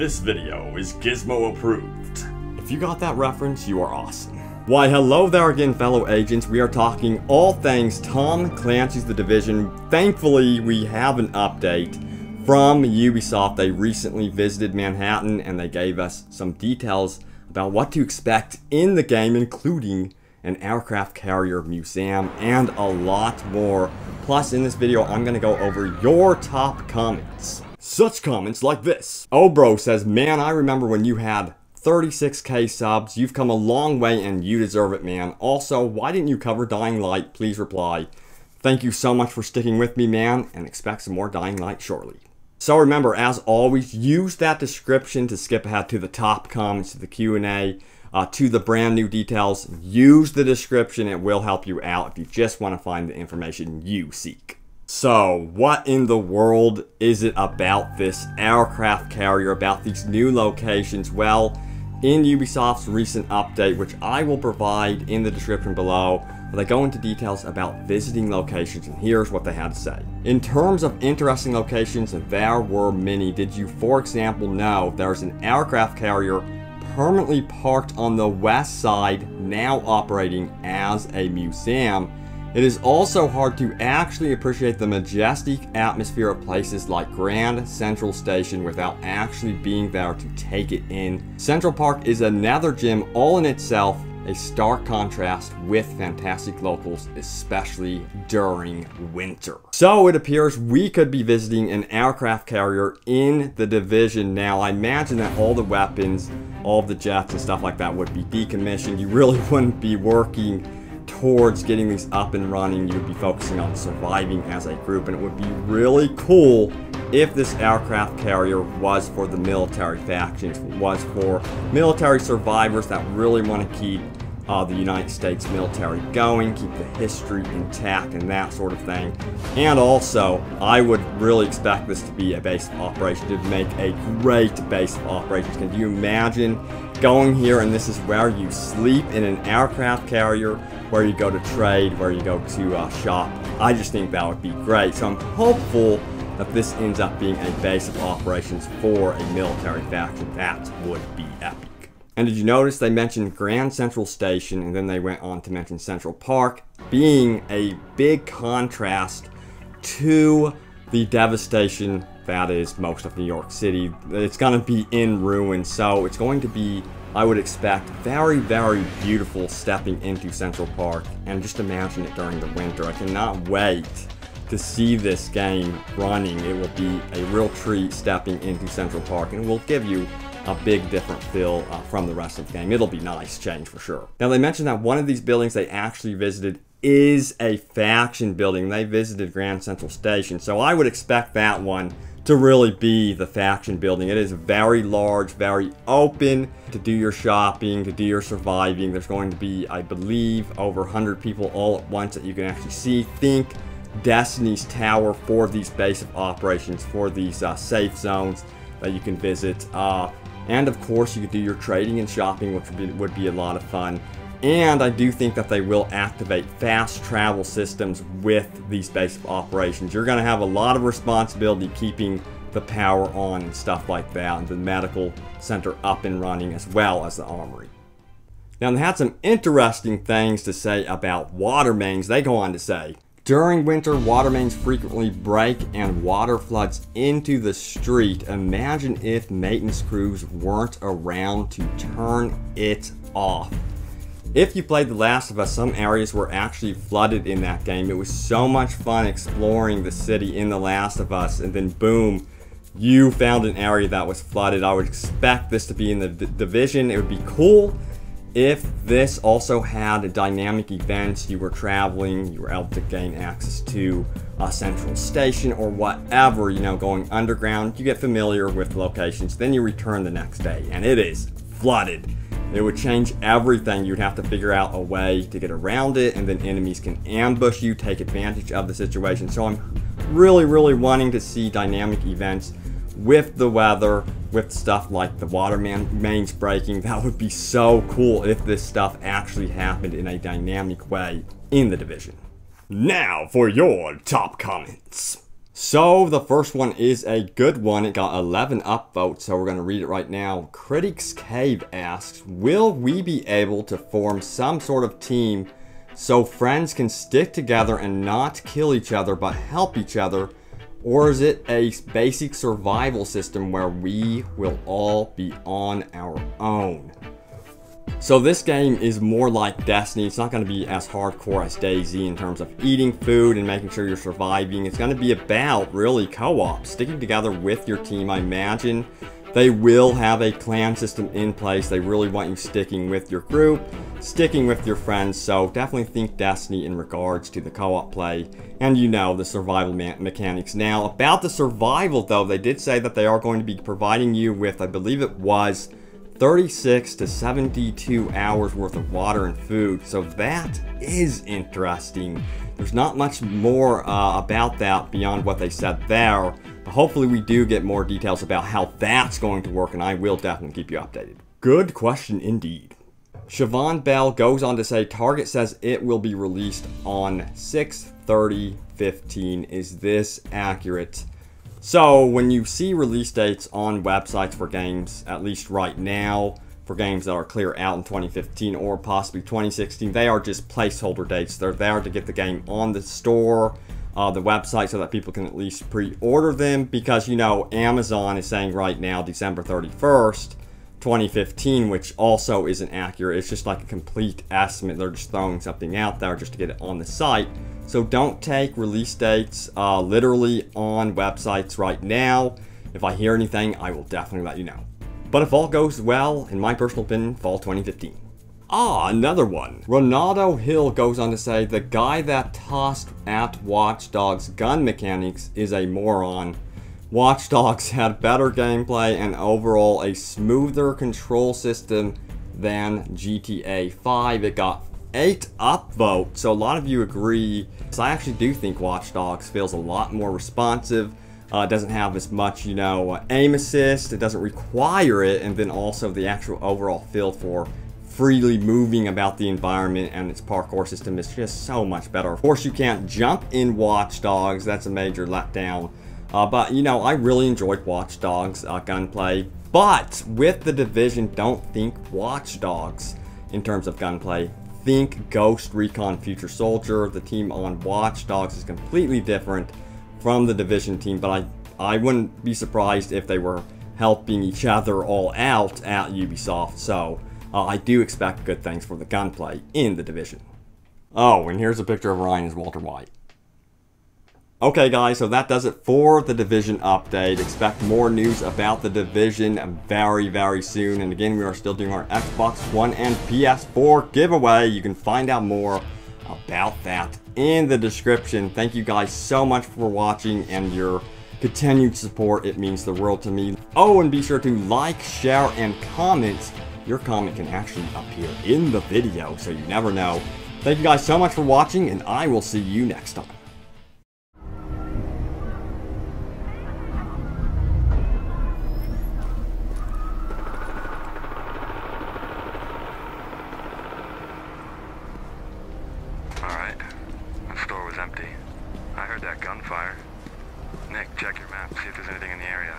This video is Gizmo approved. If you got that reference, you are awesome. Why, hello there again, fellow agents. We are talking all things Tom Clancy's The Division. Thankfully, we have an update from Ubisoft. They recently visited Manhattan and they gave us some details about what to expect in the game, including an aircraft carrier museum and a lot more. Plus, in this video, I'm going to go over your top comments. Such comments like this. Obro says, man, I remember when you had 36k subs. You've come a long way and you deserve it, man. Also, why didn't you cover Dying Light? Please reply. Thank you so much for sticking with me, man, and expect some more Dying Light shortly. So remember, as always, use that description to skip ahead to the top comments, to the Q&A, to the brand new details. Use the description. It will help you out if you just want to find the information you seek. So, what in the world is it about this aircraft carrier, about these new locations? Well, in Ubisoft's recent update, which I will provide in the description below, they go into details about visiting locations, and here's what they had to say. In terms of interesting locations, there were many. Did you, for example, know there's an aircraft carrier permanently parked on the west side, now operating as a museum? It is also hard to actually appreciate the majestic atmosphere of places like Grand Central Station without actually being there to take it in. Central Park is another gem all in itself, a stark contrast with fantastic locals, especially during winter. So it appears we could be visiting an aircraft carrier in The Division. Now, I imagine that all the weapons, all of the jets and stuff like that would be decommissioned. You really wouldn't be working towards getting these up and running. You would be focusing on surviving as a group, and it would be really cool if this aircraft carrier was for the military factions, was for military survivors that really want to keep the United States military going, keep the history intact and that sort of thing. And also, I would really expect this to be a base of operations. It would make a great base of operations. Can you imagine going here and this is where you sleep, in an aircraft carrier, where you go to trade, where you go to shop? I just think that would be great. So I'm hopeful that this ends up being a base of operations for a military faction. That would be epic. And did you notice they mentioned Grand Central Station, and then they went on to mention Central Park, being a big contrast to the devastation that is most of New York City. It's going to be in ruins, so it's going to be, I would expect, very, very beautiful stepping into Central Park. And just imagine it during the winter. I cannot wait to see this game running. It will be a real treat stepping into Central Park, and it will give you a big different feel from the rest of the game. It'll be nice change for sure. Now, they mentioned that one of these buildings they actually visited is a faction building. They visited Grand Central Station, so I would expect that one to really be the faction building. It is very large, very open to do your shopping, to do your surviving. There's going to be, I believe, over 100 people all at once that you can actually see. Think Destiny's Tower for these base of operations, for these safe zones that you can visit. And of course, you could do your trading and shopping, which would be a lot of fun. And I do think that they will activate fast travel systems with these base of operations. You're going to have a lot of responsibility keeping the power on and stuff like that, and the medical center up and running, as well as the armory. Now, they had some interesting things to say about water mains. They go on to say, during winter, water mains frequently break and water floods into the street. Imagine if maintenance crews weren't around to turn it off. If you played The Last of Us, some areas were actually flooded in that game. It was so much fun exploring the city in The Last of Us, and then boom, you found an area that was flooded. I would expect this to be in the Division. It would be cool if this also had dynamic events. You were traveling, you were able to gain access to a central station or whatever, you know, going underground. You get familiar with locations, then you return the next day, and it is flooded. It would change everything. You'd have to figure out a way to get around it, and then enemies can ambush you, take advantage of the situation. So I'm really, really wanting to see dynamic events with the weather, with stuff like the water mains breaking. That would be so cool if this stuff actually happened in a dynamic way in The Division. Now for your top comments. So the first one is a good one. It got 11 upvotes, so we're going to read it right now. Critics Cave asks, will we be able to form some sort of team so friends can stick together and not kill each other but help each other? Or is it a basic survival system where we will all be on our own? So this game is more like Destiny. It's not going to be as hardcore as DayZ in terms of eating food and making sure you're surviving. It's going to be about really co-op, sticking together with your team. I imagine they will have a clan system in place. They really want you sticking with your group, sticking with your friends. So definitely think Destiny in regards to the co-op play and the survival mechanics. Now about the survival though, they did say that they are going to be providing you with, I believe it was 36 to 72 hours worth of water and food, so that is interesting. There's not much more about that beyond what they said there, but hopefully we do get more details about how that's going to work, and I will definitely keep you updated. Good question indeed. Siobhan Bell goes on to say, Target says it will be released on 6/30/15. Is this accurate? So when you see release dates on websites for games, at least right now, for games that are clear out in 2015 or possibly 2016, they are just placeholder dates. They're there to get the game on the store, the website, so that people can at least pre-order them, because Amazon is saying right now December 31st, 2015, which also isn't accurate. It's just like a complete estimate. They're just throwing something out there just to get it on the site. So don't take release dates literally on websites right now. If I hear anything, I will definitely let you know. But if all goes well, in my personal opinion, fall 2015. Another one. Ronaldo Hill goes on to say, the guy that tossed at Watch Dogs gun mechanics is a moron. Watch Dogs had better gameplay and overall a smoother control system than GTA 5. It got 8 upvotes, so a lot of you agree. So I actually do think Watch Dogs feels a lot more responsive. It doesn't have as much, aim assist. It doesn't require it, and then also the actual overall feel for freely moving about the environment, and its parkour system is just so much better. Of course, you can't jump in Watch Dogs. That's a major letdown. But I really enjoyed Watch Dogs gunplay. But with the Division, don't think Watch Dogs in terms of gunplay. Think Ghost Recon Future Soldier. The team on Watch Dogs is completely different from the Division team, but I wouldn't be surprised if they were helping each other all out at Ubisoft. So I do expect good things for the gunplay in the Division. Oh, and here's a picture of Ryan as Walter White. Okay guys, so that does it for the Division update. Expect more news about the Division very, very soon. And again, we are still doing our Xbox One and PS4 giveaway. You can find out more about that in the description. Thank you guys so much for watching and your continued support. It means the world to me. Oh, and be sure to like, share, and comment. Your comment can actually appear in the video, so you never know. Thank you guys so much for watching, and I will see you next time. Empty. I heard that gunfire. Nick, check your map, see if there's anything in the area.